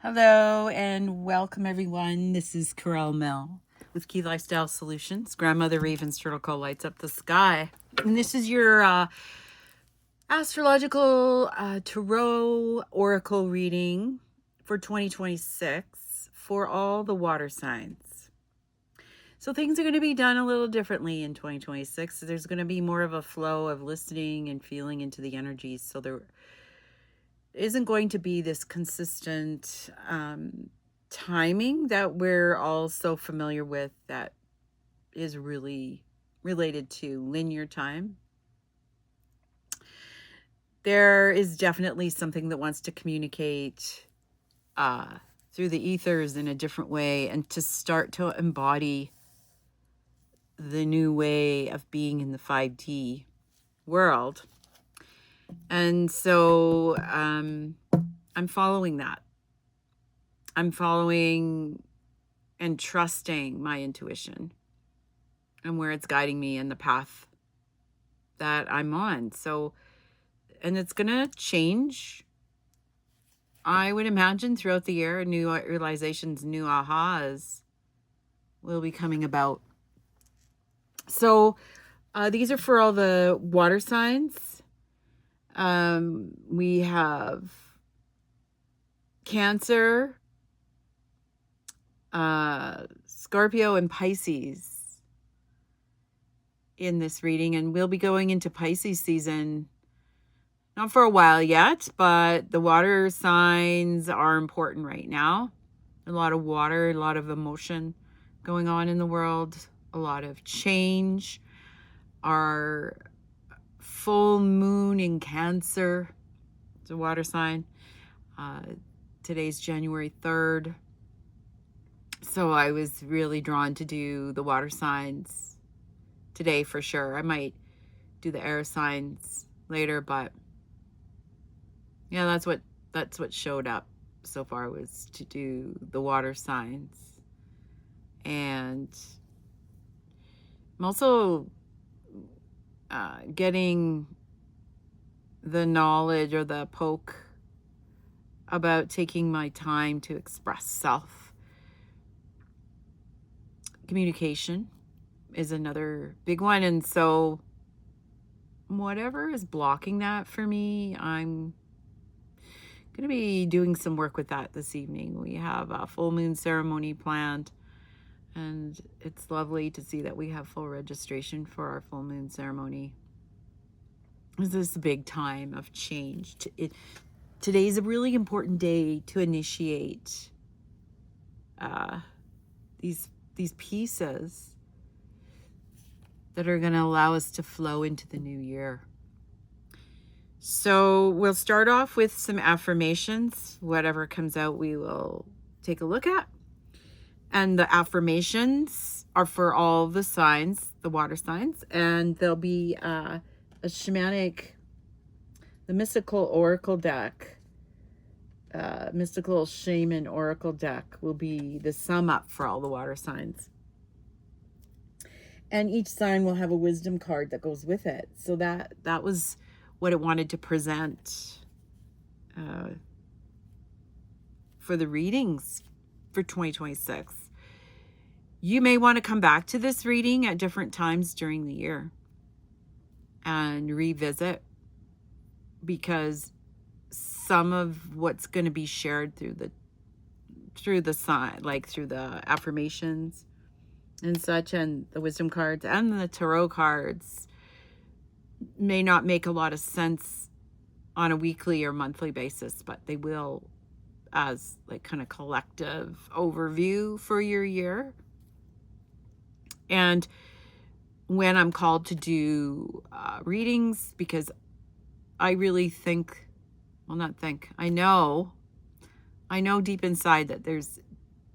Hello and welcome everyone. This is Corel Mill with Key Lifestyle Solutions. Grandmother Raven's turtle call lights up the sky. And this is your astrological tarot oracle reading for 2026 for all the water signs. So things are going to be done a little differently in 2026. There's going to be more of a flow of listening and feeling into the energies. So there isn't going to be this consistent timing that we're all so familiar with that is really related to linear time. There is definitely something that wants to communicate through the ethers in a different way and to start to embody the new way of being in the 5D world. And so I'm following that. I'm following and trusting my intuition and where it's guiding me in the path that I'm on. So, and it's going to change, I would imagine, throughout the year. New realizations, new ahas will be coming about. So these are for all the water signs. We have Cancer, Scorpio, and Pisces in this reading, and we'll be going into Pisces season not for a while yet, but the water signs are important right now. A lot of water, a lot of emotion going on in the world, a lot of change. Our full moon in Cancer, it's a water sign. Today's January 3rd. So I was really drawn to do the water signs today for sure. I might do the air signs later, but yeah, that's what showed up so far, was to do the water signs. And I'm also getting the knowledge or the poke about taking my time to express self. Communication is another big one. And so whatever is blocking that for me, I'm going to be doing some work with that this evening. We have a full moon ceremony planned, and it's lovely to see that we have full registration for our full moon ceremony. This is a big time of change. Today's a really important day to initiate these pieces that are going to allow us to flow into the new year. So we'll start off with some affirmations. Whatever comes out, we will take a look at. And the affirmations are for all the signs, the water signs, and there'll be a shamanic, the mystical oracle deck, mystical shaman oracle deck will be the sum up for all the water signs. And each sign will have a wisdom card that goes with it. So that was what it wanted to present for the readings for 2026. You may want to come back to this reading at different times during the year and revisit, because some of what's going to be shared through the sign, like through the affirmations and such, and the wisdom cards and the tarot cards, may not make a lot of sense on a weekly or monthly basis, but they will as like kind of collective overview for your year. And when I'm called to do readings, because I really think, well, not think, I know deep inside that there's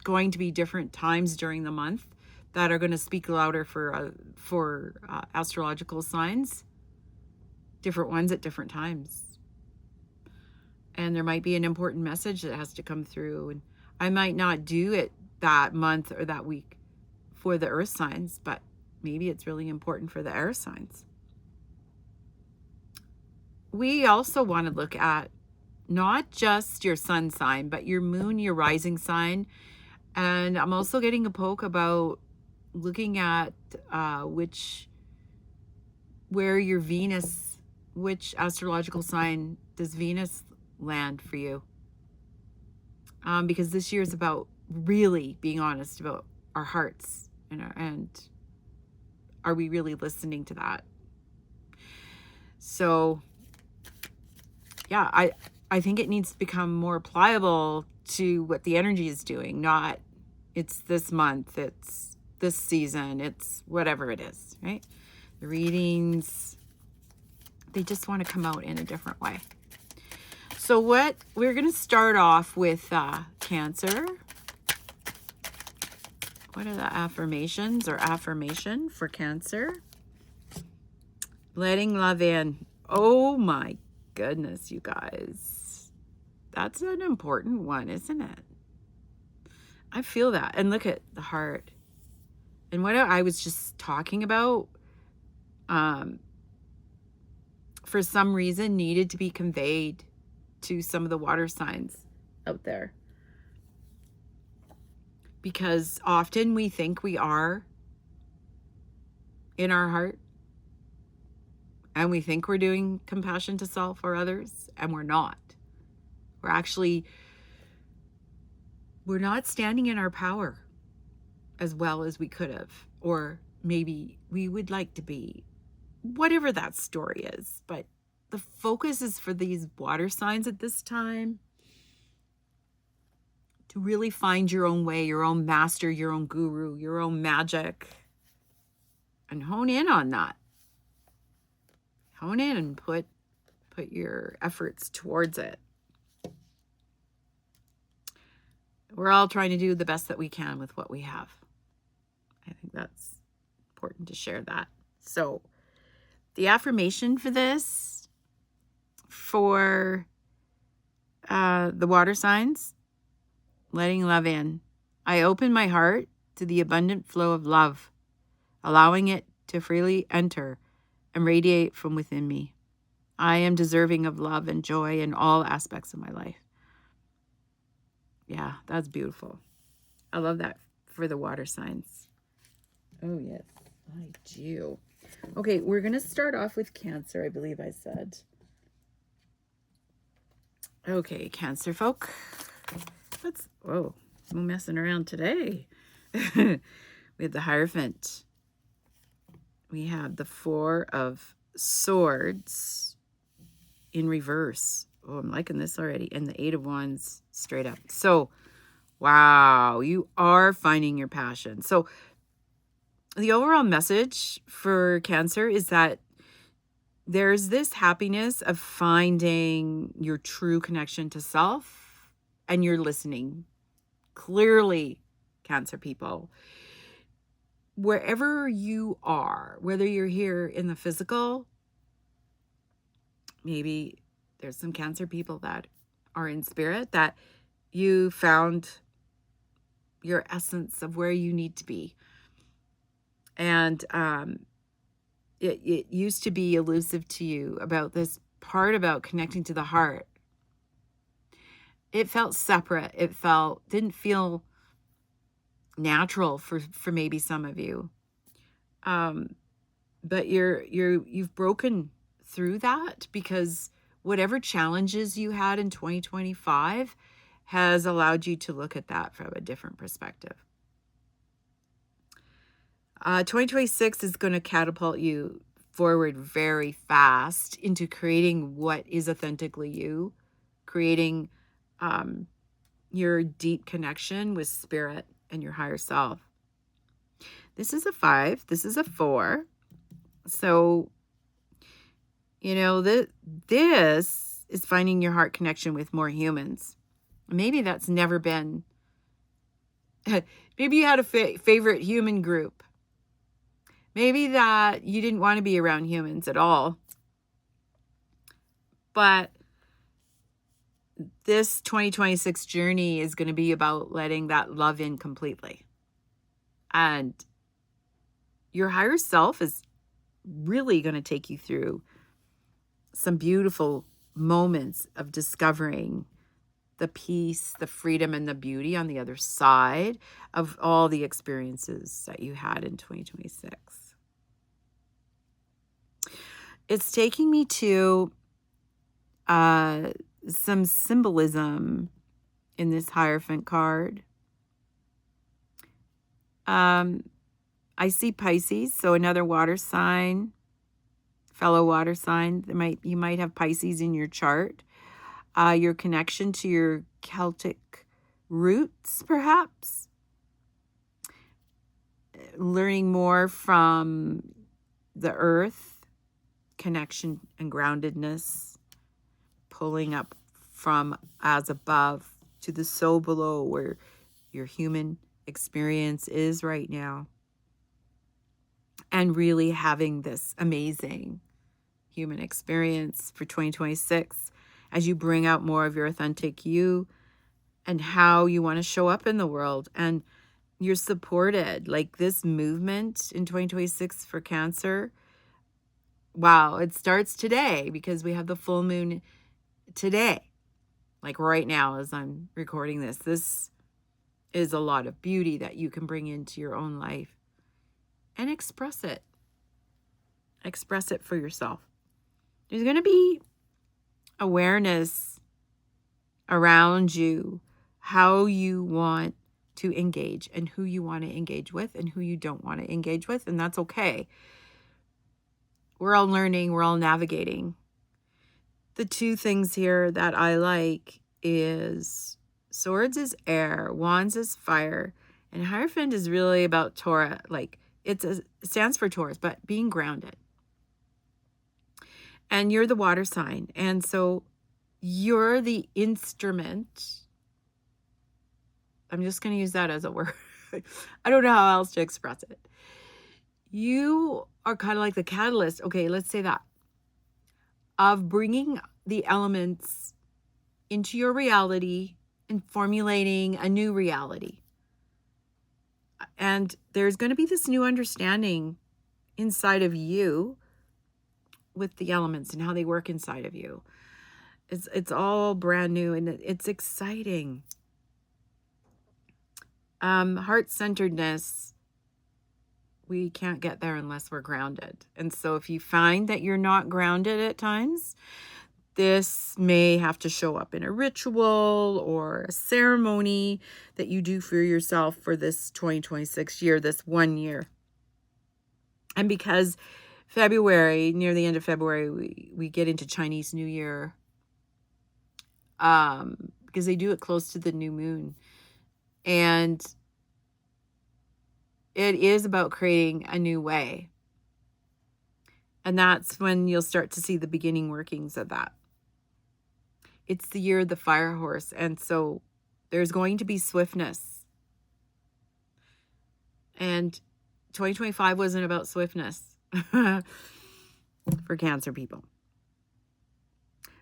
going to be different times during the month that are going to speak louder for astrological signs, different ones at different times. And there might be an important message that has to come through. And I might not do it that month or that week for the earth signs, but maybe it's really important for the air signs. We also want to look at not just your sun sign, but your moon, your rising sign. And I'm also getting a poke about looking at where your Venus, which astrological sign does Venus land for you? Because this year is about really being honest about our hearts and are we really listening to that? So yeah, I think it needs to become more pliable to what the energy is doing, not it's this month, it's this season, it's whatever it is, right? The readings, they just want to come out in a different way. So what we're going to start off with Cancer. What are the affirmations or affirmation for Cancer? Letting love in. Oh my goodness, you guys. That's an important one, isn't it? I feel that. And look at the heart. And what I was just talking about, for some reason, needed to be conveyed to some of the water signs out there. Because often we think we are in our heart. And we think we're doing compassion to self or others, and we're not. We're not standing in our power as well as we could have, or maybe we would like to be, whatever that story is. But the focus is for these water signs at this time to really find your own way, your own master, your own guru, your own magic, and hone in on that. Hone in and put your efforts towards it. We're all trying to do the best that we can with what we have. I think that's important to share that. So the affirmation for this, for the water signs, letting love in. I open my heart to the abundant flow of love, allowing it to freely enter and radiate from within me. I am deserving of love and joy in all aspects of my life. Yeah, that's beautiful. I love that for the water signs. Oh, yes, I do. Okay, we're going to start off with Cancer, I believe I said. Okay, Cancer folk. Whoa, no messing around today. We have the Hierophant. We have the Four of Swords in reverse. Oh, I'm liking this already. And the Eight of Wands straight up. So, wow, you are finding your passion. So, the overall message for Cancer is that there's this happiness of finding your true connection to self, and you're listening. Clearly, Cancer people, wherever you are, whether you're here in the physical, maybe there's some Cancer people that are in spirit, that you found your essence of where you need to be. And it used to be elusive to you about this part about connecting to the heart. It felt separate. It didn't feel natural for maybe some of you. But you've broken through that, because whatever challenges you had in 2025 has allowed you to look at that from a different perspective. 2026 is going to catapult you forward very fast into creating what is authentically you, creating your deep connection with spirit and your higher self. This is a 5. This is a 4. So, this is finding your heart connection with more humans. Maybe that's never been. Maybe you had a favorite human group. Maybe that you didn't want to be around humans at all. But this 2026 journey is going to be about letting that love in completely. And your higher self is really going to take you through some beautiful moments of discovering the peace, the freedom, and the beauty on the other side of all the experiences that you had in 2026. It's taking me to some symbolism in this Hierophant card. I see Pisces, so another water sign, fellow water sign. You might have Pisces in your chart. Your connection to your Celtic roots, perhaps. Learning more from the earth, connection and groundedness. Pulling up from as above to the so below, where your human experience is right now. And really having this amazing human experience for 2026 as you bring out more of your authentic you and how you want to show up in the world. And you're supported. Like this movement in 2026 for Cancer. Wow, it starts today because we have the full moon today. Like right now as I'm recording this. This is a lot of beauty that you can bring into your own life and express it. Express it for yourself. There's going to be awareness around you, how you want to engage and who you want to engage with and who you don't want to engage with. And that's okay. We're all learning. We're all navigating. The two things here that I like is Swords is air, Wands is fire, and Hierophant is really about Taurus. Like it stands for Taurus, but being grounded. And you're the water sign. And so you're the instrument. I'm just going to use that as a word. I don't know how else to express it. You are kind of like the catalyst. Okay, let's say that. Of bringing the elements into your reality and formulating a new reality. And there's going to be this new understanding inside of you with the elements and how they work inside of you. It's all brand new and it's exciting. Heart-centeredness, we can't get there unless we're grounded. And so if you find that you're not grounded at times, this may have to show up in a ritual or a ceremony that you do for yourself for this 2026 year, this 1 year. And because February, near the end of February, we get into Chinese New Year, because they do it close to the new moon. And it is about creating a new way. And that's when you'll start to see the beginning workings of that. It's the year of the fire horse. And so there's going to be swiftness. And 2025 wasn't about swiftness for Cancer people.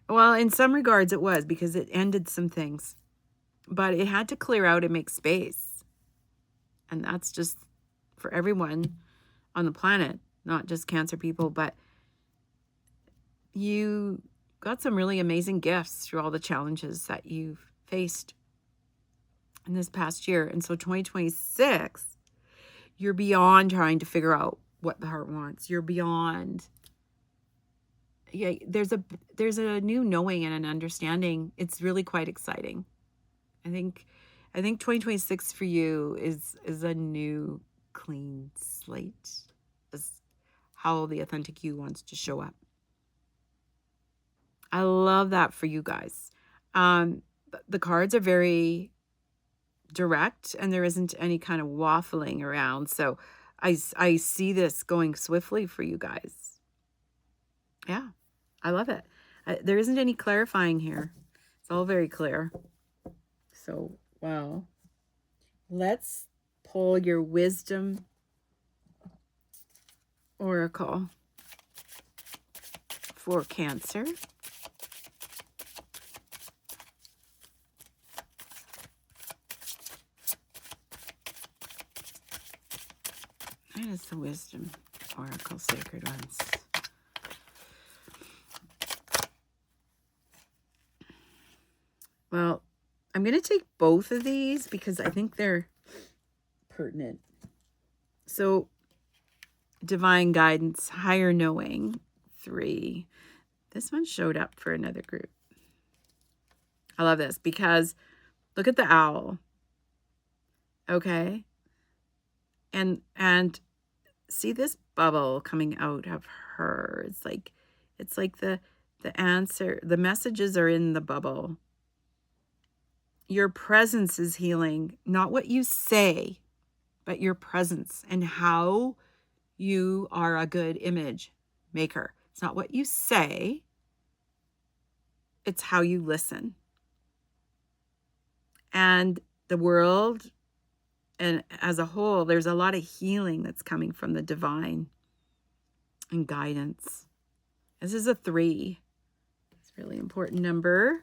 Well, in some regards it was, because it ended some things. But it had to clear out and make space. And that's just for everyone on the planet, not just Cancer people, but you got some really amazing gifts through all the challenges that you've faced in this past year. And so 2026, you're beyond trying to figure out what the heart wants. You're beyond. Yeah, there's a new knowing and an understanding. It's really quite exciting. I think 2026 for you is a new clean slate. Is how the authentic you wants to show up. I love that for you guys. The cards are very direct and there isn't any kind of waffling around. So I see this going swiftly for you guys. Yeah, I love it. There isn't any clarifying here. It's all very clear. So, well, let's pull your wisdom oracle for Cancer. That is the wisdom oracle, sacred ones. Well, I'm going to take both of these because I think they're pertinent. So, divine guidance, higher knowing, 3. This one showed up for another group. I love this because look at the owl. Okay? And see this bubble coming out of her. It's like the answer, the messages are in the bubble. Your presence is healing, not what you say, but your presence and how you are a good image maker. It's not what you say, it's how you listen. And the world, and as a whole, there's a lot of healing that's coming from the divine and guidance. This is a 3. It's a really important number.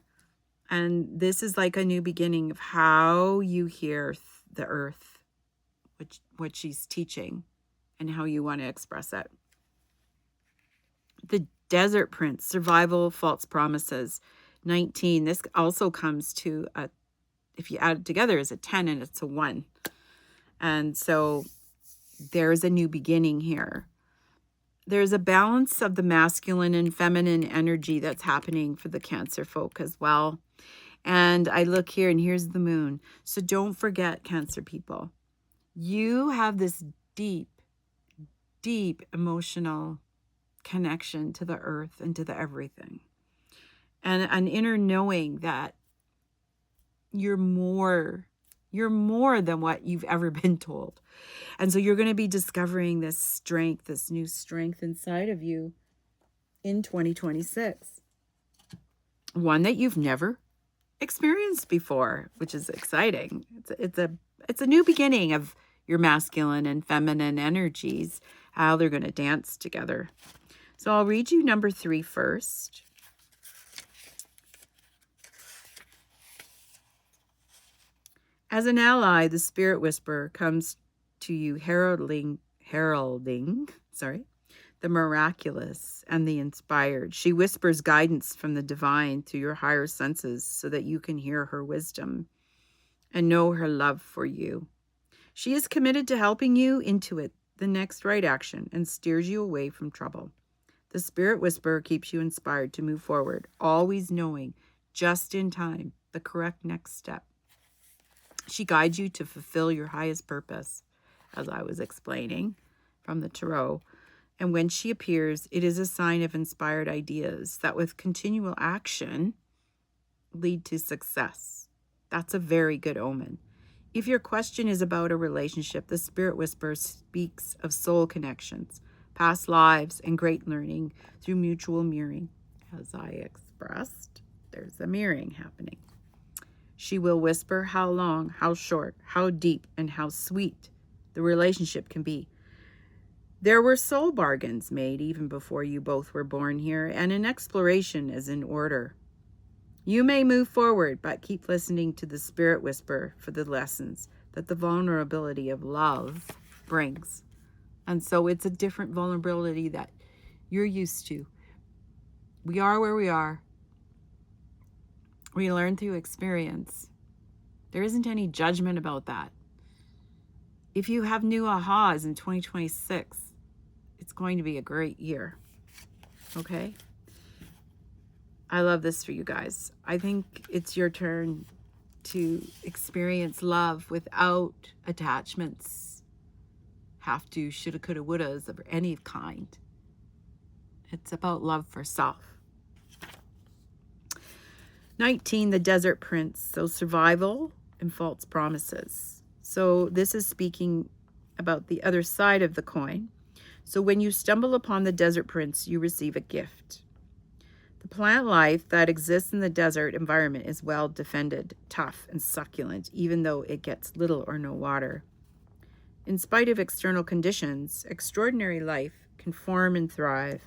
And this is like a new beginning of how you hear the earth, what she's teaching, and how you want to express it. The Desert Prince, survival, false promises, 19. This also comes to if you add it together, is a 10 and it's a 1. And so there's a new beginning here. There's a balance of the masculine and feminine energy that's happening for the Cancer folk as well. And I look here, and here's the moon. So don't forget, Cancer people, you have this deep, deep emotional connection to the earth and to the everything. And an inner knowing that you're more than what you've ever been told. And so you're going to be discovering this strength, this new strength inside of you in 2026. One that you've never experienced before, which is exciting. It's a new beginning of your masculine and feminine energies, how they're going to dance together. So I'll read you number 3 first. As an ally, the Spirit Whisperer comes to you heralding, the miraculous and the inspired. She whispers guidance from the divine through your higher senses so that you can hear her wisdom and know her love for you. She is committed to helping you intuit the next right action and steers you away from trouble. The Spirit Whisperer keeps you inspired to move forward, always knowing just in time the correct next step. She guides you to fulfill your highest purpose, as I was explaining from the tarot. And when she appears, it is a sign of inspired ideas that with continual action lead to success. That's a very good omen. If your question is about a relationship, the Spirit Whisperer speaks of soul connections, past lives, and great learning through mutual mirroring. As I expressed, there's a mirroring happening. She will whisper how long, how short, how deep, and how sweet the relationship can be. There were soul bargains made even before you both were born here, and an exploration is in order. You may move forward, but keep listening to the Spirit Whisperer for the lessons that the vulnerability of love brings. And so it's a different vulnerability that you're used to. We are where we are. We learn through experience. There isn't any judgment about that. If you have new ahas in 2026, it's going to be a great year. Okay? I love this for you guys. I think it's your turn to experience love without attachments, have to, shoulda, coulda, wouldas of any kind. It's about love for self. 19, the Desert Prince. So survival and false promises. So this is speaking about the other side of the coin. So when you stumble upon the Desert Prince, you receive a gift. The plant life that exists in the desert environment is well defended, tough, and succulent, even though it gets little or no water. In spite of external conditions, extraordinary life can form and thrive.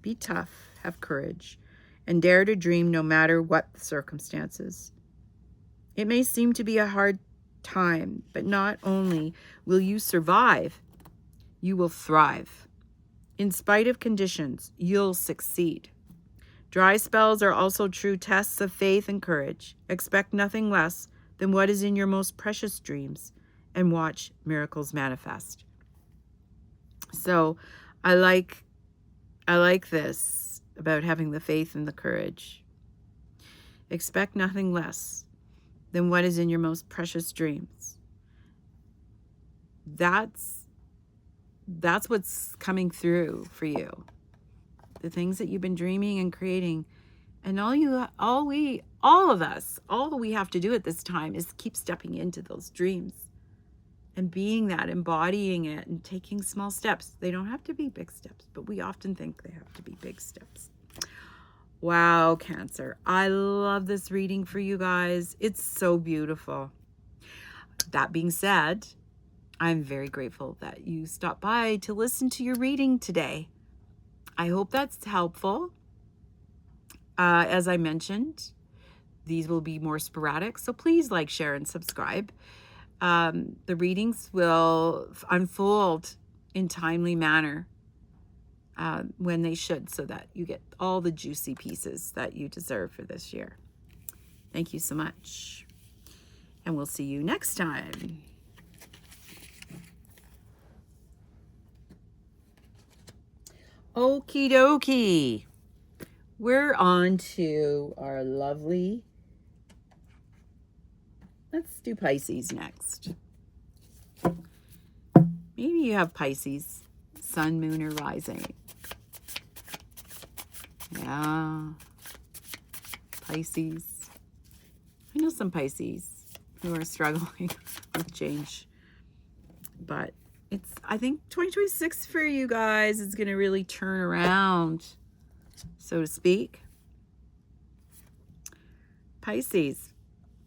Be tough, have courage, and dare to dream no matter what the circumstances. It may seem to be a hard time, but not only will you survive, you will thrive. In spite of conditions, you'll succeed. Dry spells are also true tests of faith and courage. Expect nothing less than what is in your most precious dreams and watch miracles manifest. So I like this about having the faith and the courage. Expect nothing less than what is in your most precious dreams. That's what's coming through for you. The things that you've been dreaming and creating. And all we have to do at this time is keep stepping into those dreams and being that, embodying it and taking small steps. They don't have to be big steps, but we often think they have to be big steps. Wow, Cancer. I love this reading for you guys. It's so beautiful. That being said, I'm very grateful that you stopped by to listen to your reading today. I hope that's helpful. As I mentioned, these will be more sporadic, so please like, share, and subscribe. The readings will unfold in timely manner when they should, so that you get all the juicy pieces that you deserve for this year. Thank you so much, and we'll see you next time. Okie dokie. We're on to our lovely, let's do Pisces next. Maybe you have Pisces, sun, moon, or rising. Yeah, Pisces. I know some Pisces who are struggling with change, but I think 2026 for you guys is going to really turn around, so to speak. Pisces.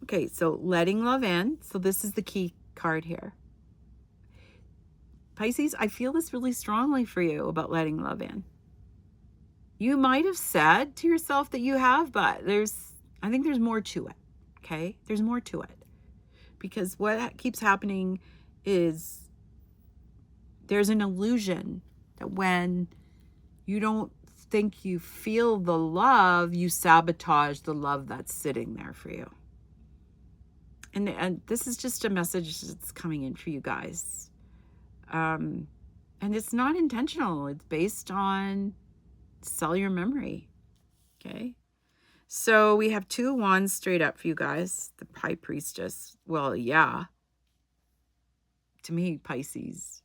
Okay, so letting love in. So this is the key card here. Pisces, I feel this really strongly for you about letting love in. You might have said to yourself that you have, but I think there's more to it. Okay? There's more to it. Because what keeps happening is there's an illusion that when you don't think you feel the love, you sabotage the love that's sitting there for you. And this is just a message that's coming in for you guys. And it's not intentional. It's based on cellular memory. Okay. So we have 2 wands straight up for you guys. The High Priestess. Well, yeah. To me, Pisces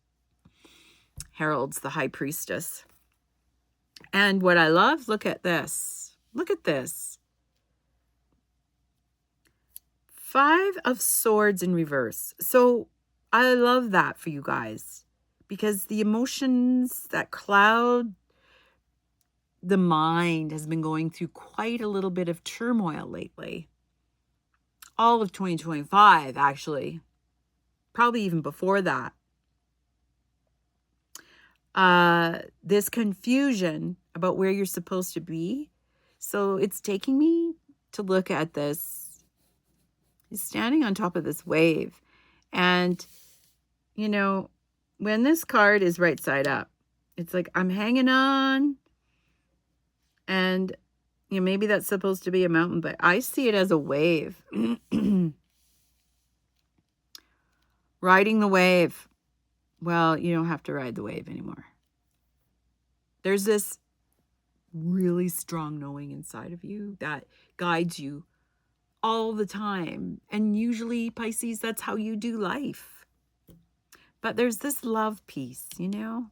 heralds the High Priestess. And what I love, look at this. Look at this. 5 of Swords in reverse. So I love that for you guys, because the emotions that cloud the mind has been going through quite a little bit of turmoil lately. All of 2025, actually. Probably even before that. This confusion about where you're supposed to be. So it's taking me to look at this. He's standing on top of this wave. And, you know, when this card is right side up, it's like I'm hanging on. And, you know, maybe that's supposed to be a mountain, but I see it as a wave. Riding the wave. Well, you don't have to ride the wave anymore. There's this really strong knowing inside of you that guides you all the time. And usually, Pisces, that's how you do life. But there's this love piece, you know?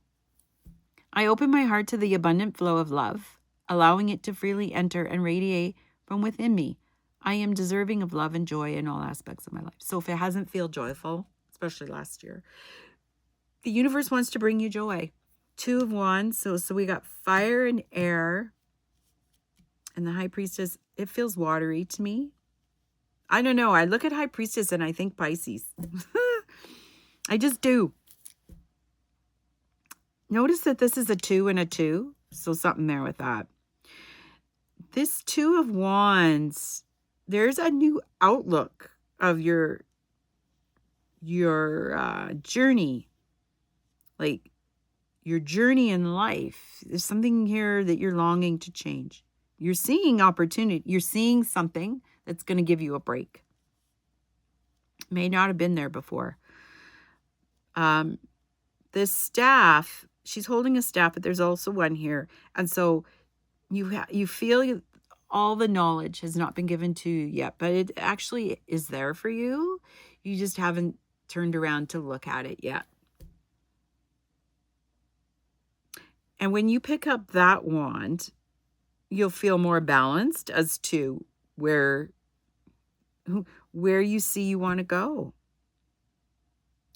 I open my heart to the abundant flow of love, allowing it to freely enter and radiate from within me. I am deserving of love and joy in all aspects of my life. So if it hasn't felt joyful, especially last year, the universe wants to bring you joy. 2 of Wands. So we got fire and air. And the High Priestess, it feels watery to me. I don't know. I look at High Priestess and I think Pisces. I just do. Notice that this is a 2 and a 2. So something there with that. This 2 of Wands, there's a new outlook of your journey. Like your journey in life. There's something here that you're longing to change. You're seeing opportunity. You're seeing something that's going to give you a break. May not have been there before. This staff, she's holding a staff, but there's also one here. And so you feel all the knowledge has not been given to you yet, but it actually is there for you. You just haven't turned around to look at it yet. And when you pick up that wand, you'll feel more balanced as to where you see you want to go.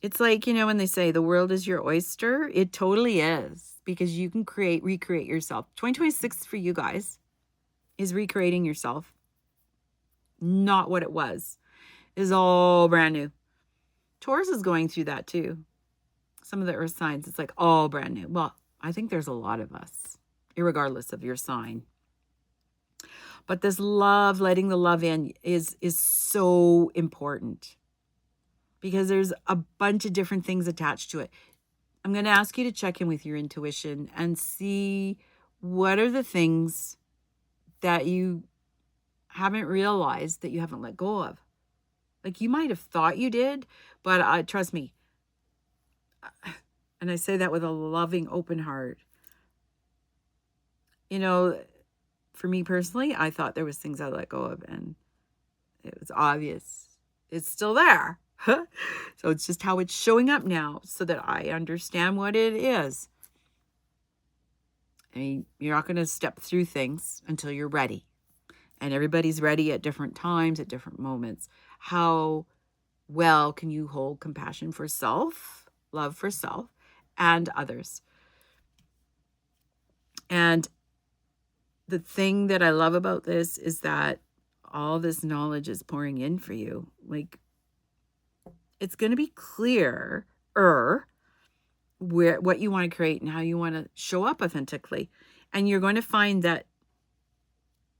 It's like, when they say the world is your oyster, it totally is, because you can recreate yourself. 2026 for you guys is recreating yourself. Not what it was. Is all brand new. Taurus is going through that too. Some of the earth signs, it's like all brand new. Well, I think there's a lot of us, irregardless of your sign. But this love, letting the love in is so important, because there's a bunch of different things attached to it. I'm going to ask you to check in with your intuition and see what are the things that you haven't realized that you haven't let go of. Like, you might have thought you did, but trust me, and I say that with a loving, open heart. For me personally, I thought there was things I let go of, and it was obvious. It's still there. So it's just how it's showing up now, so that I understand what it is. I mean, you're not going to step through things until you're ready. And everybody's ready at different times, at different moments. How well can you hold compassion for self, love for self, and others? And the thing that I love about this is that all this knowledge is pouring in for you. Like, it's going to be clearer what you want to create and how you want to show up authentically. And you're going to find that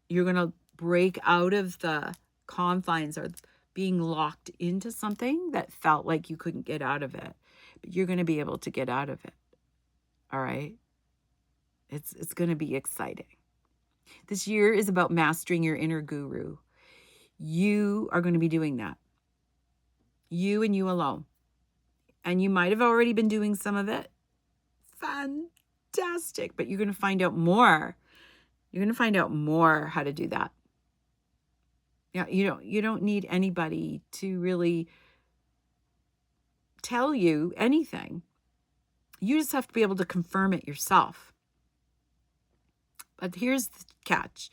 you're going to break out of the confines or being locked into something that felt like you couldn't get out of it. But you're going to be able to get out of it. All right? It's going to be exciting. This year is about mastering your inner guru. You are going to be doing that. You and you alone. And you might have already been doing some of it. Fantastic. But you're going to find out more. You're going to find out more how to do that. Yeah, you don't need anybody to really tell you anything. You just have to be able to confirm it yourself. But here's the catch.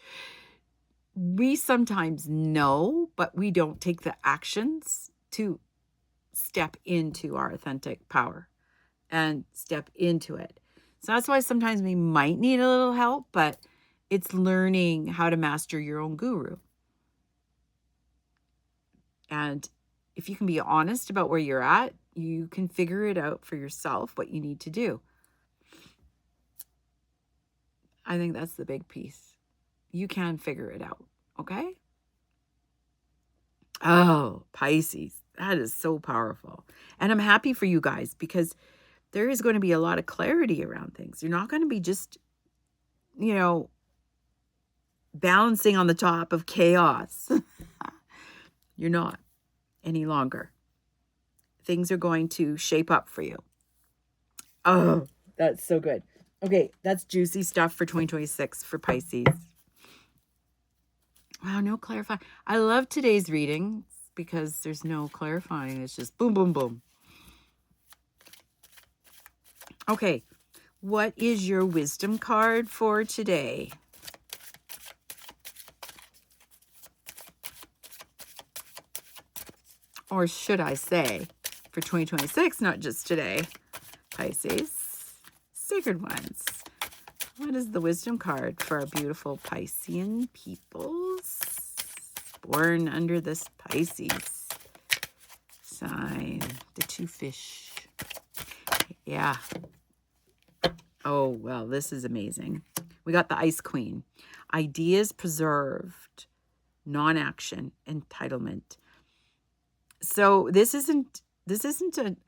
We sometimes know, but we don't take the actions to step into our authentic power and step into it. So that's why sometimes we might need a little help, but it's learning how to master your own guru. And if you can be honest about where you're at, you can figure it out for yourself, what you need to do. I think that's the big piece. You can figure it out, okay? Oh, Pisces, that is so powerful. And I'm happy for you guys, because there is going to be a lot of clarity around things. You're not going to be just, balancing on the top of chaos. You're not any longer. Things are going to shape up for you. Oh, that's so good. Okay, that's juicy stuff for 2026 for Pisces. Wow, no clarifying. I love today's readings because there's no clarifying. It's just boom, boom, boom. Okay, what is your wisdom card for today? Or should I say, for 2026, not just today, Pisces. Sacred Ones. What is the wisdom card for our beautiful Piscean peoples born under this Pisces sign? The two fish. Yeah. Oh, well, this is amazing. We got the Ice Queen. Ideas preserved. Non-action. Entitlement. So this isn't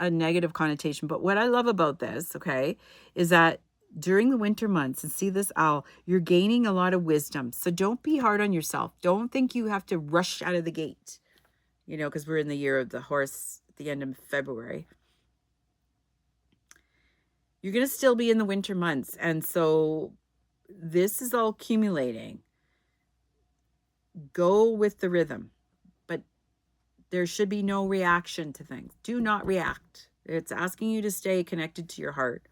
a negative connotation, but what I love about this, okay, is that during the winter months, and see this owl, you're gaining a lot of wisdom. So don't be hard on yourself. Don't think you have to rush out of the gate, you know, because we're in the year of the horse at the end of February. You're going to still be in the winter months. And so this is all accumulating. Go with the rhythm, but there should be no reaction to things. Do not react. It's asking you to stay connected to your heart.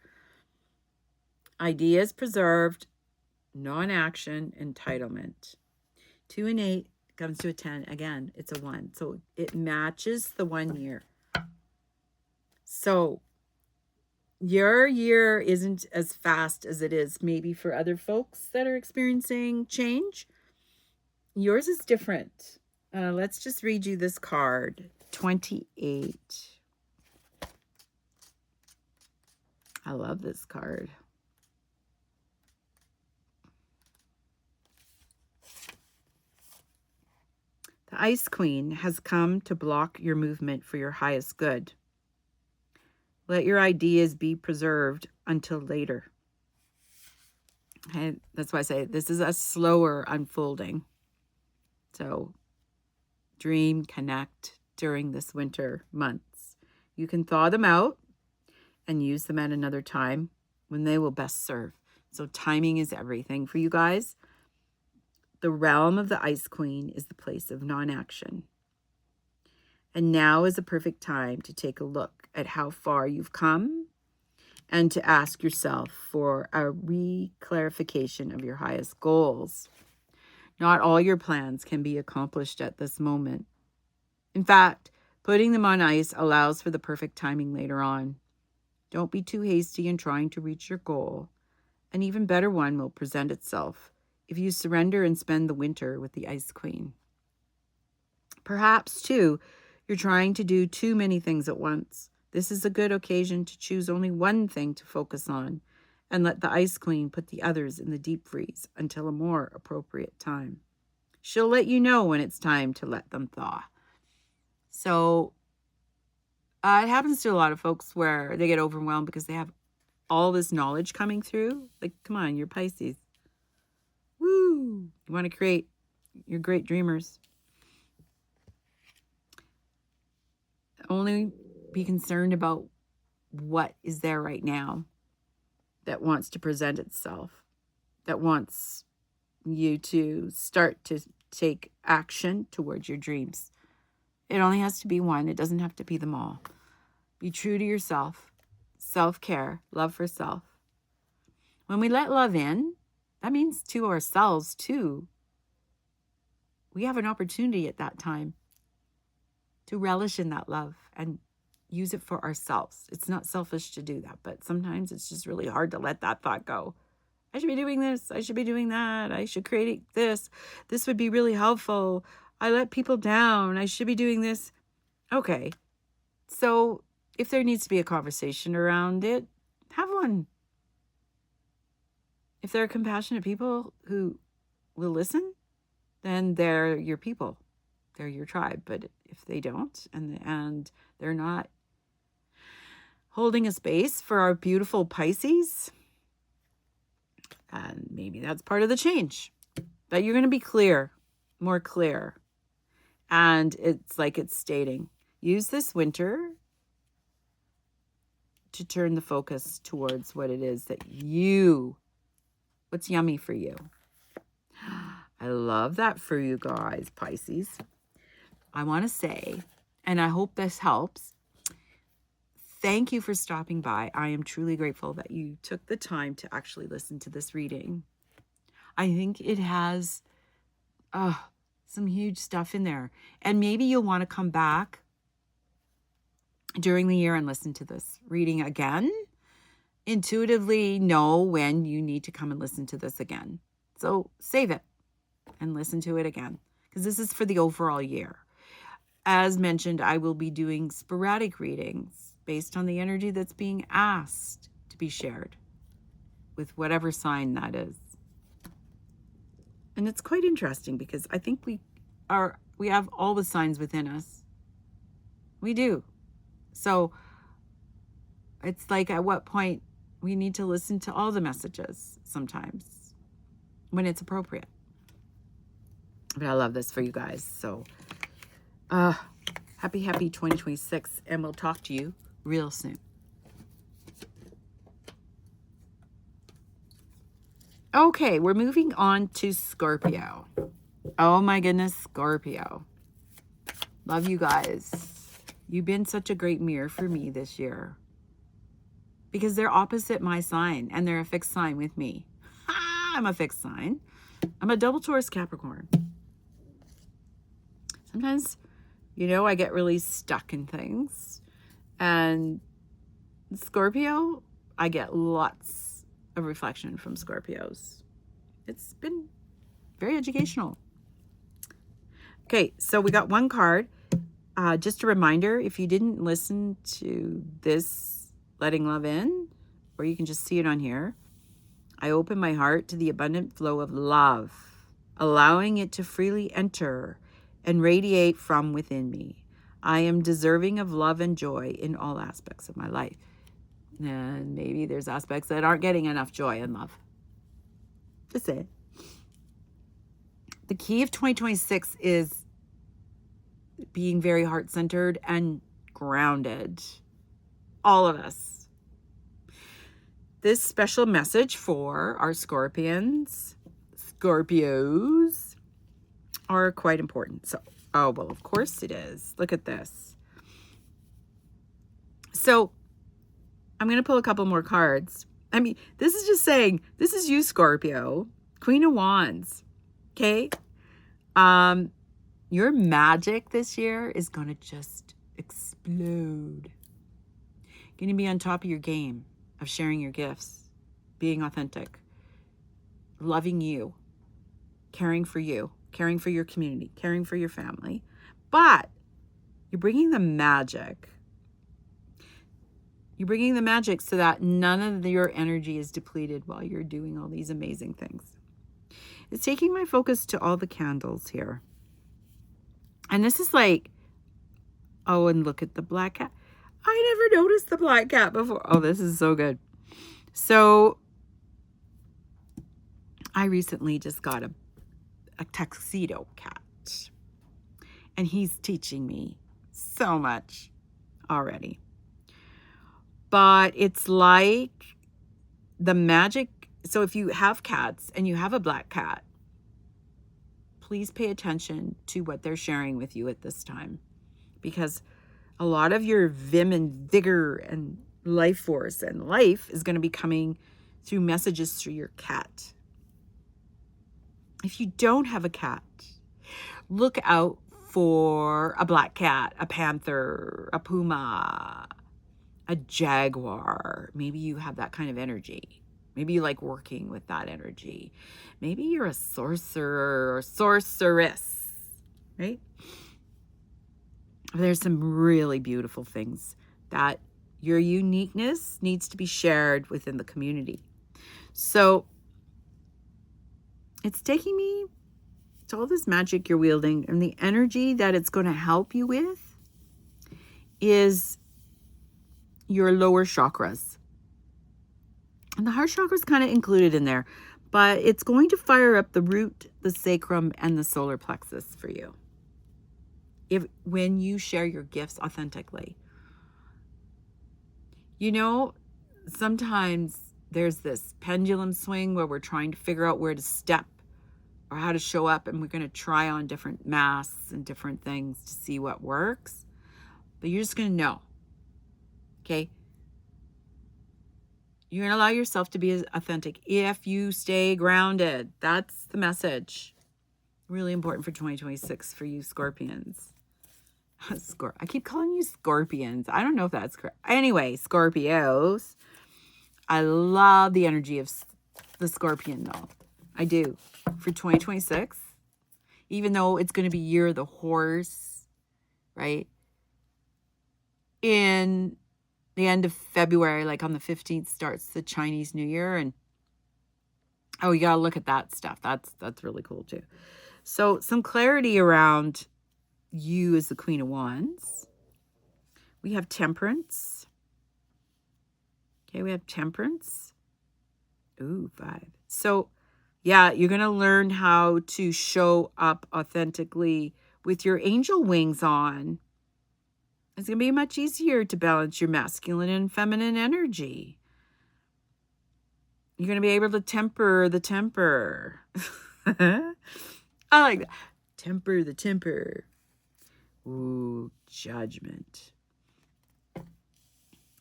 Ideas preserved, non-action, entitlement. 2 and 8 comes to a 10. Again, it's a 1. So it matches the 1 year. So your year isn't as fast as it is maybe for other folks that are experiencing change. Yours is different. Let's just read you this card. 28. I love this card. The Ice Queen has come to block your movement for your highest good. Let your ideas be preserved until later. And that's why I say this is a slower unfolding. So dream, connect during this winter months. You can thaw them out and use them at another time when they will best serve. So timing is everything for you guys. The realm of the Ice Queen is the place of non-action. And now is a perfect time to take a look at how far you've come and to ask yourself for a re-clarification of your highest goals. Not all your plans can be accomplished at this moment. In fact, putting them on ice allows for the perfect timing later on. Don't be too hasty in trying to reach your goal. An even better one will present itself if you surrender and spend the winter with the Ice Queen. Perhaps, too, you're trying to do too many things at once. This is a good occasion to choose only one thing to focus on and let the Ice Queen put the others in the deep freeze until a more appropriate time. She'll let you know when it's time to let them thaw. So it happens to a lot of folks where they get overwhelmed because they have all this knowledge coming through. Like, come on, you're Pisces. Woo! You want to create. You're great dreamers. Only be concerned about what is there right now that wants to present itself, that wants you to start to take action towards your dreams. It only has to be one. It doesn't have to be them all. Be true to yourself. Self-care, love for self. When we let love in, that means to ourselves too. We have an opportunity at that time to relish in that love and use it for ourselves. It's not selfish to do that, but sometimes it's just really hard to let that thought go. I should be doing this. I should be doing that. I should create this. This would be really helpful. I let people down. I should be doing this. Okay. So if there needs to be a conversation around it, have one. If there are compassionate people who will listen, then they're your people. They're your tribe. But if they don't, and they're not holding a space for our beautiful Pisces, and maybe that's part of the change. But you're going to be clear, more clear. And it's like it's stating, use this winter to turn the focus towards what it is that what's yummy for you. I love that for you guys, Pisces. I want to say, and I hope this helps, thank you for stopping by. I am truly grateful that you took the time to actually listen to this reading. I think it has some huge stuff in there. And maybe you'll want to come back during the year and listen to this reading again. Intuitively know when you need to come and listen to this again. So save it and listen to it again, because this is for the overall year. As mentioned, I will be doing sporadic readings based on the energy that's being asked to be shared with whatever sign that is. And it's quite interesting because I think we have all the signs within us. We do. So it's like, at what point we need to listen to all the messages sometimes when it's appropriate. But I love this for you guys. So happy 2026, and we'll talk to you real soon. Okay, we're moving on to Scorpio. Oh my goodness, Scorpio. Love you guys. You've been such a great mirror for me this year. Because they're opposite my sign, and they're a fixed sign with me. I'm a fixed sign. I'm a double Taurus Capricorn. Sometimes, you know, I get really stuck in things. And Scorpio, I get lots of reflection from Scorpios. It's been very educational. Okay, so we got one card. Just a reminder, if you didn't listen to this Letting Love In, or you can just see it on here, I open my heart to the abundant flow of love, allowing it to freely enter and radiate from within me. I am deserving of love and joy in all aspects of my life. And maybe there's aspects that aren't getting enough joy and love. Just say it. The key of 2026 is being very heart-centered and grounded. All of us. This special message for our Scorpios are quite important. So, oh, well, of course it is. Look at this. So, I'm going to pull a couple more cards. I mean, this is just saying, this is you, Scorpio. Queen of Wands. Okay? Your magic this year is going to just explode. Going to be on top of your game of sharing your gifts, being authentic, loving you, caring for your community, caring for your family. But you're bringing the magic. You're bringing the magic so that none of your energy is depleted while you're doing all these amazing things. It's taking my focus to all the candles here. And this is like, oh, and look at the black cat. I never noticed the black cat before. Oh, this is so good. So I recently just got a tuxedo cat. And he's teaching me so much already. But it's like the magic. So if you have cats and you have a black cat, please pay attention to what they're sharing with you at this time. Because a lot of your vim and vigor and life force and life is going to be coming through messages through your cat. If you don't have a cat, look out for a black cat, a panther, a puma, a jaguar. Maybe you have that kind of energy. Maybe you like working with that energy. Maybe you're a sorcerer or sorceress, right? There's some really beautiful things that your uniqueness needs to be shared within the community. So it's taking me to all this magic you're wielding, and the energy that it's going to help you with is your lower chakras. And the heart chakra is kind of included in there, but it's going to fire up the root, the sacrum, and the solar plexus for you. When you share your gifts authentically. You know, sometimes there's this pendulum swing where we're trying to figure out where to step or how to show up, and we're going to try on different masks and different things to see what works. But you're just going to know. Okay? You're going to allow yourself to be authentic if you stay grounded. That's the message. Really important for 2026 for you Scorpions. I keep calling you Scorpions. I don't know if that's correct. Anyway, Scorpios. I love the energy of the Scorpion, though. I do. For 2026. Even though it's going to be year of the horse, right? In the end of February, like on the 15th, starts the Chinese New Year. And oh, you got to look at that stuff. That's really cool, too. So some clarity around you as the Queen of Wands. We have Temperance. Okay, we have Temperance. Ooh, 5. So, yeah, you're going to learn how to show up authentically with your angel wings on. It's going to be much easier to balance your masculine and feminine energy. You're going to be able to temper the temper. I like that. Temper the temper. Ooh, Judgment.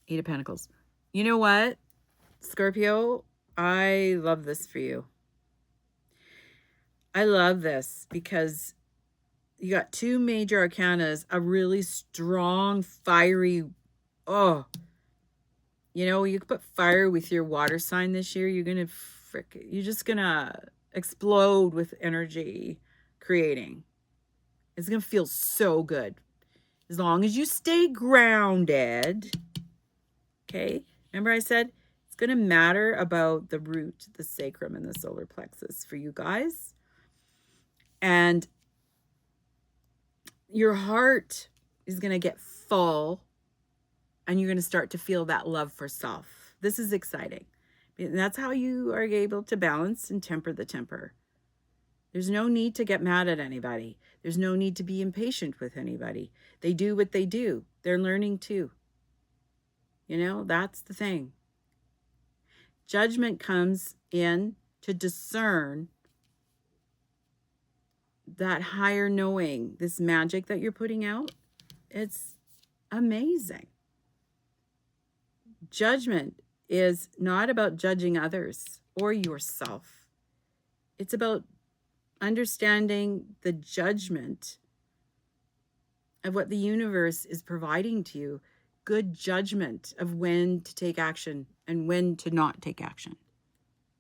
8 of Pentacles. You know what, Scorpio? I love this for you. I love this because you got 2 major arcanas, a really strong, fiery, oh, you know, you could put fire with your water sign this year. You're just gonna explode with energy creating. It's gonna feel so good. As long as you stay grounded. Okay. Remember I said it's gonna matter about the root, the sacrum, and the solar plexus for you guys. And your heart is gonna get full and you're gonna start to feel that love for self. This is exciting. And that's how you are able to balance and temper the temper. There's no need to get mad at anybody. There's no need to be impatient with anybody. They do what they do. They're learning too. You know, that's the thing. Judgment comes in to discern that higher knowing, this magic that you're putting out. It's amazing. Judgment is not about judging others or yourself. It's about understanding the judgment of what the universe is providing to you. Good judgment of when to take action and when to not take action.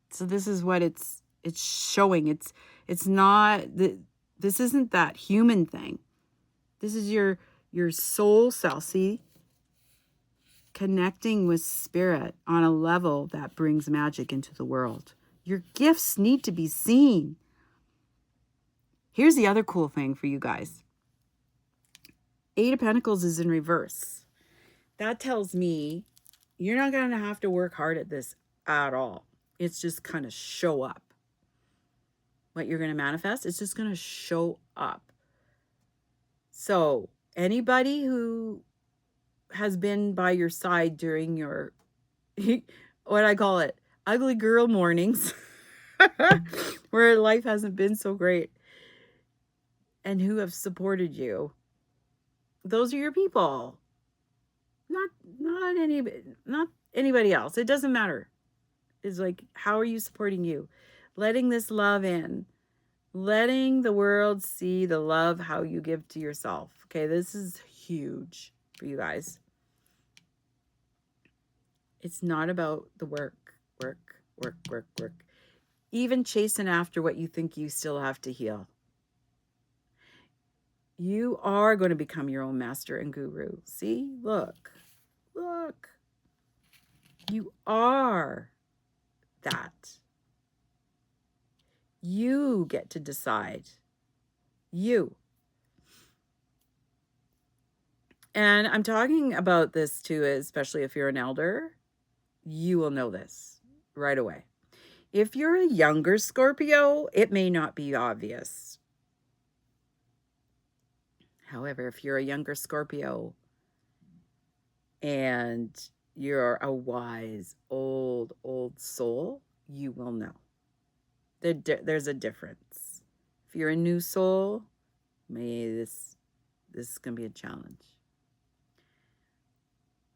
So this is what it's showing. It's not this isn't that human thing. This is your soul self, see? Connecting with spirit on a level that brings magic into the world. Your gifts need to be seen. Here's the other cool thing for you guys. 8 of Pentacles is in reverse. That tells me you're not going to have to work hard at this at all. It's just kind of show up. What you're going to manifest, it's just going to show up. So anybody who has been by your side during your, what I call it, ugly girl mornings, where life hasn't been so great, and who have supported you, those are your people. Not anybody else. It doesn't matter. It's like, how are you supporting you? Letting this love in. Letting the world see the love, how you give to yourself. Okay, this is huge for you guys. It's not about the work. Even chasing after what you think you still have to heal. You are going to become your own master and guru. See? Look. You are that. You get to decide. You. And I'm talking about this too, especially if you're an elder. You will know this right away. If you're a younger Scorpio, it may not be obvious. However, if you're a younger Scorpio and you're a wise, old soul, you will know. There's a difference. If you're a new soul, this is going to be a challenge.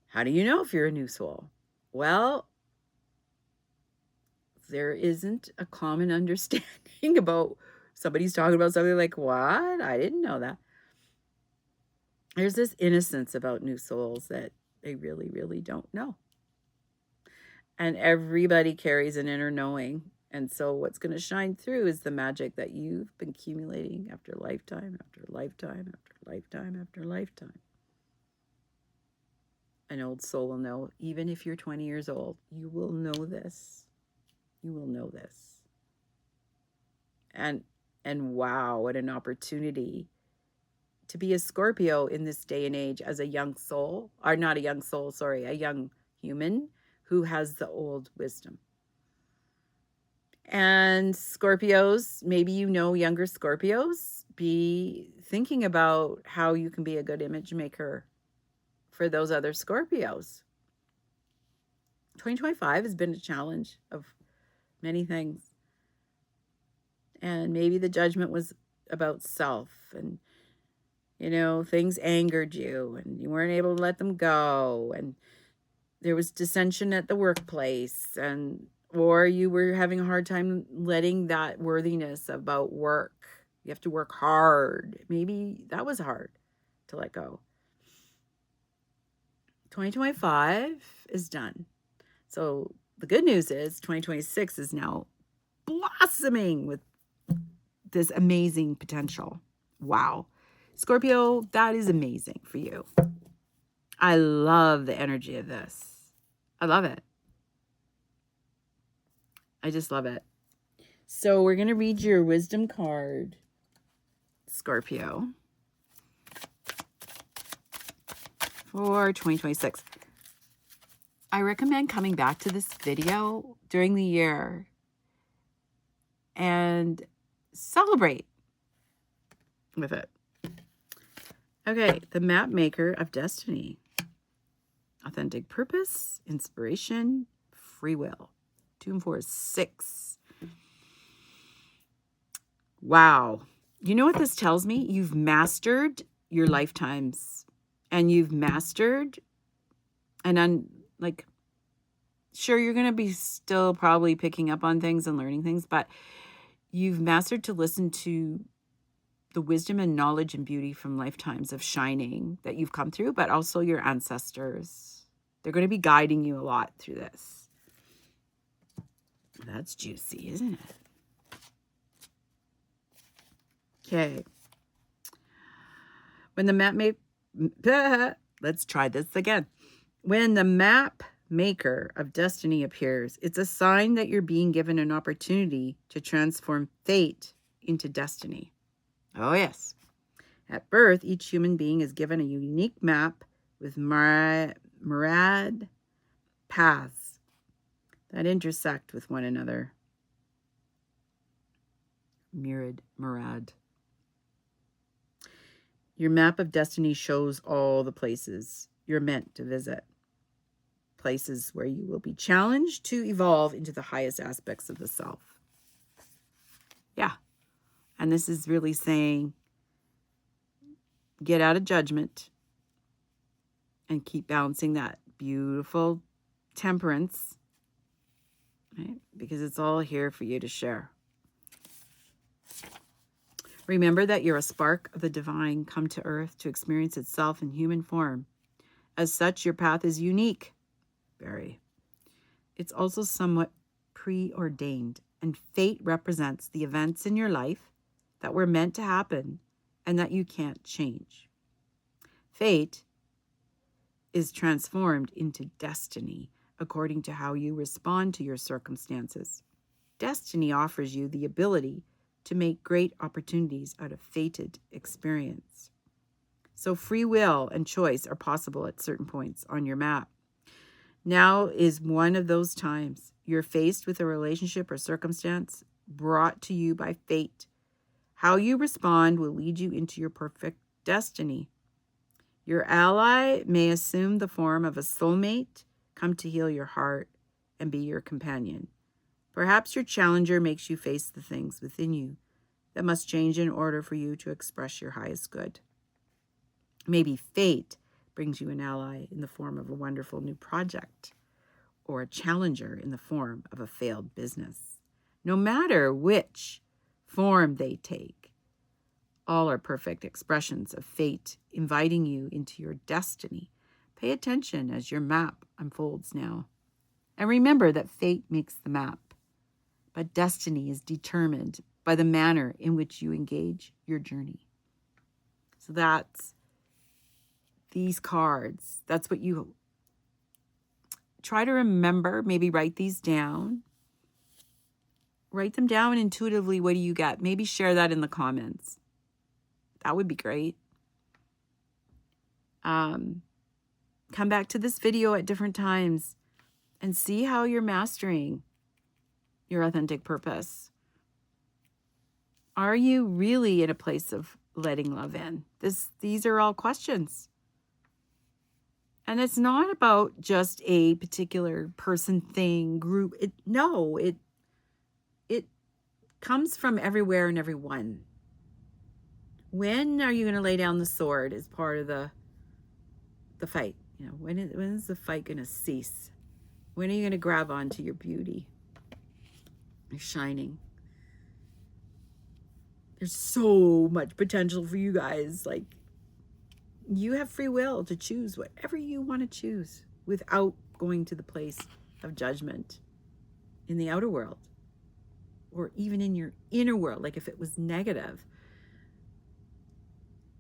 How do you know if you're a new soul? Well, there isn't a common understanding about somebody's talking about something like, what? I didn't know that. There's this innocence about new souls that they really, really don't know. And everybody carries an inner knowing. And so what's going to shine through is the magic that you've been accumulating after lifetime, after lifetime, after lifetime, after lifetime. An old soul will know, even if you're 20 years old, you will know this. You will know this. And wow, what an opportunity to be a Scorpio in this day and age as a young soul, or not a young soul, sorry, a young human who has the old wisdom. And Scorpios, maybe you know younger Scorpios, be thinking about how you can be a good image maker for those other Scorpios. 2025 has been a challenge of many things. And maybe the judgment was about self, and, you know, things angered you and you weren't able to let them go. And there was dissension at the workplace, and or you were having a hard time letting that worthiness about work. You have to work hard. Maybe that was hard to let go. 2025 is done. So the good news is 2026 is now blossoming with this amazing potential. Wow. Scorpio, that is amazing for you. I love the energy of this. I love it. I just love it. So we're going to read your wisdom card, Scorpio, for 2026. I recommend coming back to this video during the year and celebrate with it. Okay, the map maker of destiny. Authentic purpose, inspiration, free will. 2 and 4 is 6. Wow. You know what this tells me? You've mastered your lifetimes, and you've mastered, and sure, you're going to be still probably picking up on things and learning things, but you've mastered to listen to the wisdom and knowledge and beauty from lifetimes of shining that you've come through, but also your ancestors. They're going to be guiding you a lot through this. That's juicy, isn't it? Okay. When the map let's try this again. When the map maker of destiny appears, it's a sign that you're being given an opportunity to transform fate into destiny. Oh, yes. At birth, each human being is given a unique map with myriad paths that intersect with one another. Myriad. Your map of destiny shows all the places you're meant to visit. Places where you will be challenged to evolve into the highest aspects of the self. Yeah. And this is really saying, get out of judgment and keep balancing that beautiful temperance, right? Because it's all here for you to share. Remember that you're a spark of the divine come to earth to experience itself in human form. As such, your path is unique. Very. It's also somewhat preordained, and fate represents the events in your life that were meant to happen and that you can't change. Fate is transformed into destiny according to how you respond to your circumstances. Destiny offers you the ability to make great opportunities out of fated experience. So free will and choice are possible at certain points on your map. Now is one of those times you're faced with a relationship or circumstance brought to you by fate. How you respond will lead you into your perfect destiny. Your ally may assume the form of a soulmate, come to heal your heart, and be your companion. Perhaps your challenger makes you face the things within you that must change in order for you to express your highest good. Maybe fate brings you an ally in the form of a wonderful new project, or a challenger in the form of a failed business. No matter which form they take, all are perfect expressions of fate inviting you into your destiny. Pay attention as your map unfolds now. And remember that fate makes the map, but destiny is determined by the manner in which you engage your journey. So that's these cards. That's what you try to remember. Maybe write these down. Write them down intuitively. What do you get? Maybe share that in the comments. That would be great. Come back to this video at different times and see how you're mastering your authentic purpose. Are you really in a place of letting love in? These are all questions. And it's not about just a particular person, thing, group. It comes from everywhere and everyone. When are you going to lay down the sword as part of the fight? You know, when is the fight going to cease? When are you going to grab onto your beauty? You're shining. There's so much potential for you guys. Like, you have free will to choose whatever you want to choose without going to the place of judgment in the outer world or even in your inner world. Like, if it was negative,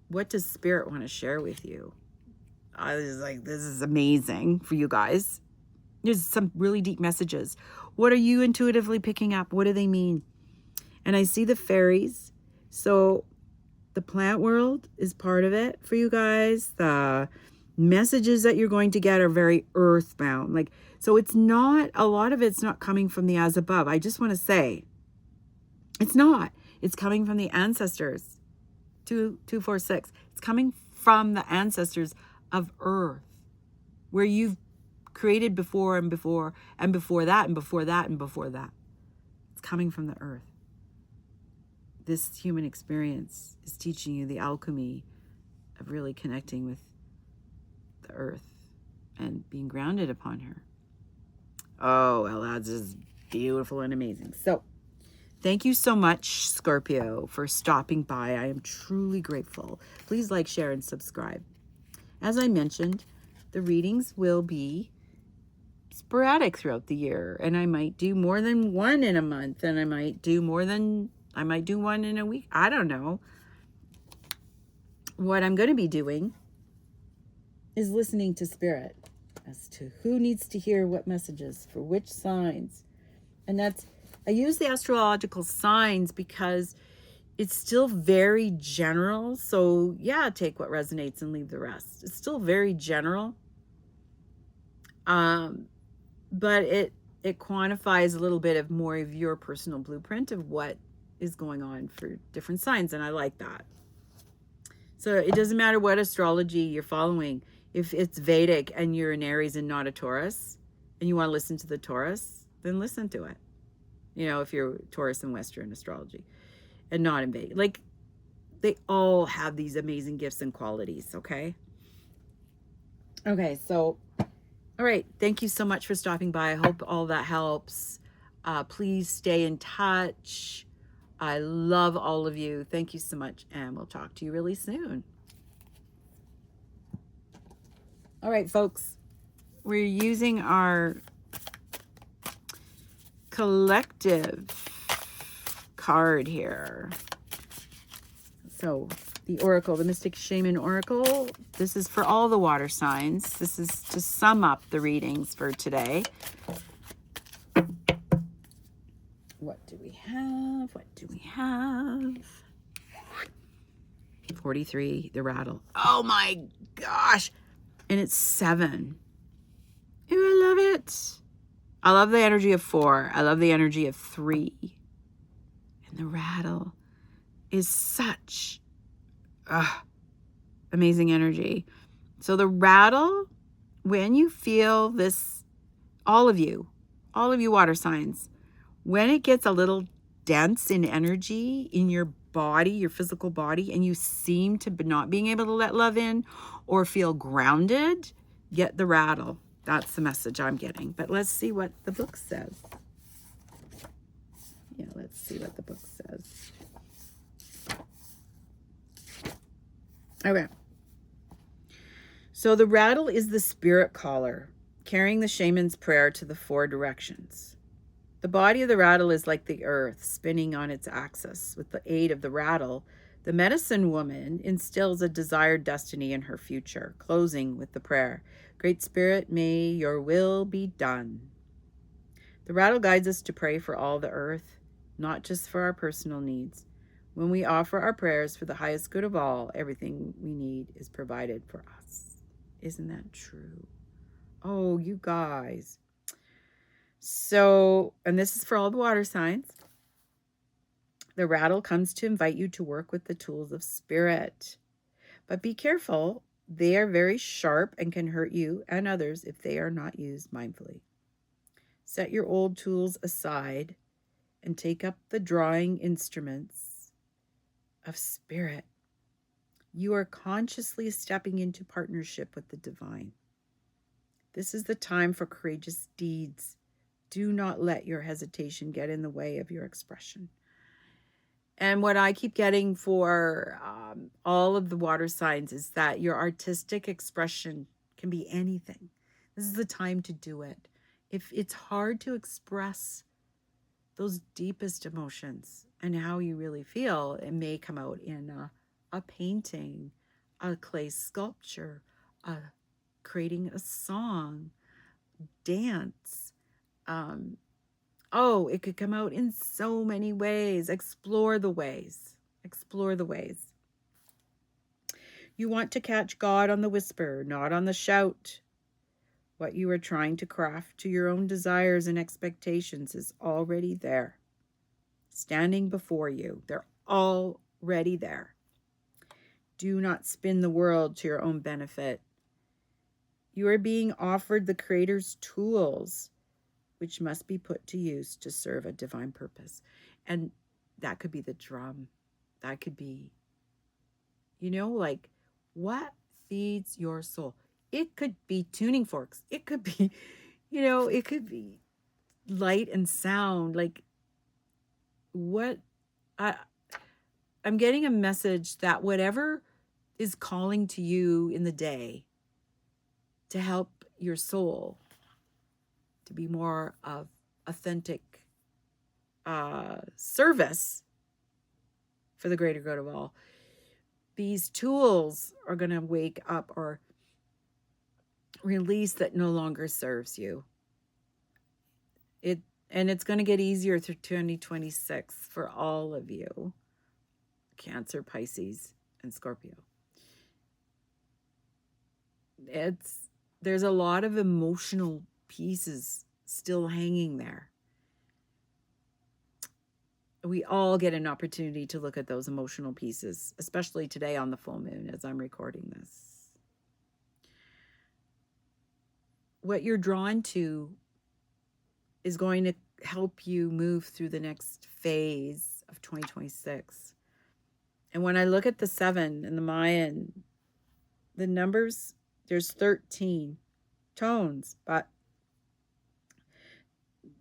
what does Spirit want to share with you? I was like, this is amazing for you guys. There's some really deep messages. What are you intuitively picking up? What do they mean? And I see the fairies. So the plant world is part of it for you guys. The messages that you're going to get are very earthbound. Like, so it's not, a lot of it's not coming from the as above. I just want to say, it's not. It's coming from the ancestors. 246. It's coming from the ancestors of Earth, where you've created before and before and before that and before that and before that. It's coming from the Earth. This human experience is teaching you the alchemy of really connecting with the Earth and being grounded upon her. Oh, well, that's just beautiful and amazing. So, thank you so much, Scorpio, for stopping by. I am truly grateful. Please like, share, and subscribe. As I mentioned, the readings will be sporadic throughout the year, and I might do more than one in a month, and I might do one in a week. I don't know. What I'm going to be doing is listening to Spirit as to who needs to hear what messages for which signs. And I use the astrological signs because it's still very general. So yeah, take what resonates and leave the rest. It's still very general. But it quantifies a little bit of more of your personal blueprint of what is going on for different signs. And I like that. So it doesn't matter what astrology you're following. If it's Vedic and you're an Aries and not a Taurus, and you want to listen to the Taurus, then listen to it. You know, if you're Taurus in Western astrology and not in Vedic. Like, they all have these amazing gifts and qualities, okay? Okay, so, all right. Thank you so much for stopping by. I hope all that helps. Please stay in touch. I love all of you. Thank you so much, and we'll talk to you really soon. All right, folks. We're using our collective card here. So the Oracle, the Mystic Shaman Oracle, this is for all the water signs. This is to sum up the readings for today. What do we have? What do we have? 43, the Rattle. Oh my gosh. And it's 7. Ooh, I love it. I love the energy of 4. I love the energy of 3. And the Rattle is such amazing energy. So the Rattle, when you feel this, all of you water signs, when it gets a little dense in energy in your body, your physical body, and you seem to not being able to let love in or feel grounded, get the Rattle. That's the message I'm getting. But let's see what the book says. Yeah, let's see what the book says. Okay. So the Rattle is the spirit caller, carrying the shaman's prayer to the 4 directions. The body of the Rattle is like the earth, spinning on its axis. With the aid of the Rattle, the medicine woman instills a desired destiny in her future, closing with the prayer, Great Spirit, may your will be done. The Rattle guides us to pray for all the earth, not just for our personal needs. When we offer our prayers for the highest good of all, everything we need is provided for us. Isn't that true? Oh, you guys. So, and this is for all the water signs. The rattle comes to invite you to work with the tools of spirit. But be careful. They are very sharp and can hurt you and others if they are not used mindfully. Set your old tools aside and take up the drawing instruments of spirit. You are consciously stepping into partnership with the divine. This is the time for courageous deeds. Do not let your hesitation get in the way of your expression. And what I keep getting for all of the water signs is that your artistic expression can be anything. This is the time to do it. If it's hard to express those deepest emotions and how you really feel, it may come out in a painting, a clay sculpture, creating a song, dance. It could come out in so many ways. Explore the ways. Explore the ways. You want to catch God on the whisper, not on the shout. What you are trying to craft to your own desires and expectations is already there, standing before you. They're already there. Do not spin the world to your own benefit. You are being offered the Creator's tools, which must be put to use to serve a divine purpose. And that could be the drum. That could be, like what feeds your soul. It could be tuning forks. It could be, it could be light and sound. Like what I'm getting a message that whatever is calling to you in the day to help your soul to be more of authentic service for the greater good of all, these tools are going to wake up or release that no longer serves you. And it's going to get easier through 2026 for all of you, Cancer, Pisces, and Scorpio. There's a lot of emotional pieces still hanging there. We all get an opportunity to look at those emotional pieces, especially today on the full moon as I'm recording this. What you're drawn to is going to help you move through the next phase of 2026. And when I look at the 7 in the Mayan, the numbers, there's 13 tones, but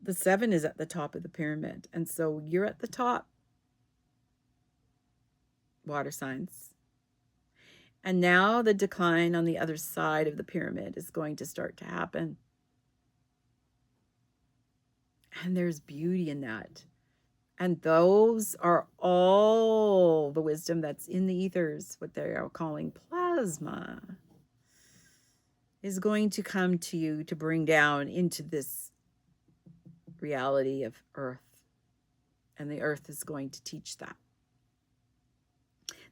the 7 is at the top of the pyramid. And so you're at the top, water signs. And now the decline on the other side of the pyramid is going to start to happen. And there's beauty in that. And those are all the wisdom that's in the ethers, what they are calling plasma, is going to come to you to bring down into this reality of earth. And the earth is going to teach that.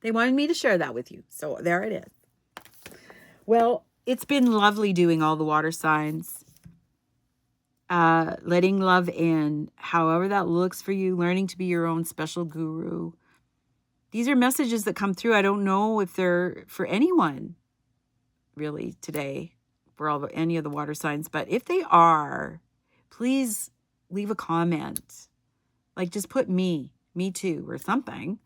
They wanted me to share that with you. So there it is. Well, it's been lovely doing all the water signs. Letting love in, however that looks for you, learning to be your own special guru. These are messages that come through. I don't know if they're for anyone really today, for any of the water signs, but if they are, please leave a comment. Like just put me too, or something.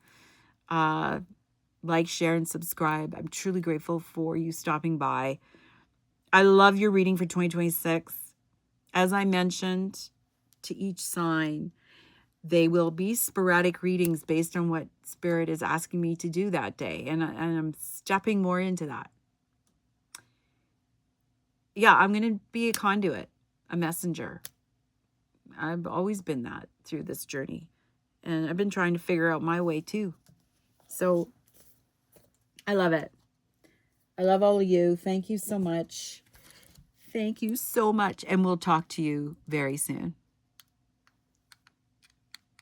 Like, share, and subscribe. I'm truly grateful for you stopping by. I love your reading for 2026. As I mentioned, to each sign, they will be sporadic readings based on what Spirit is asking me to do that day. And I'm stepping more into that. Yeah, I'm going to be a conduit, a messenger. I've always been that through this journey. And I've been trying to figure out my way too. So I love it. I love all of you. Thank you so much. Thank you so much. And we'll talk to you very soon.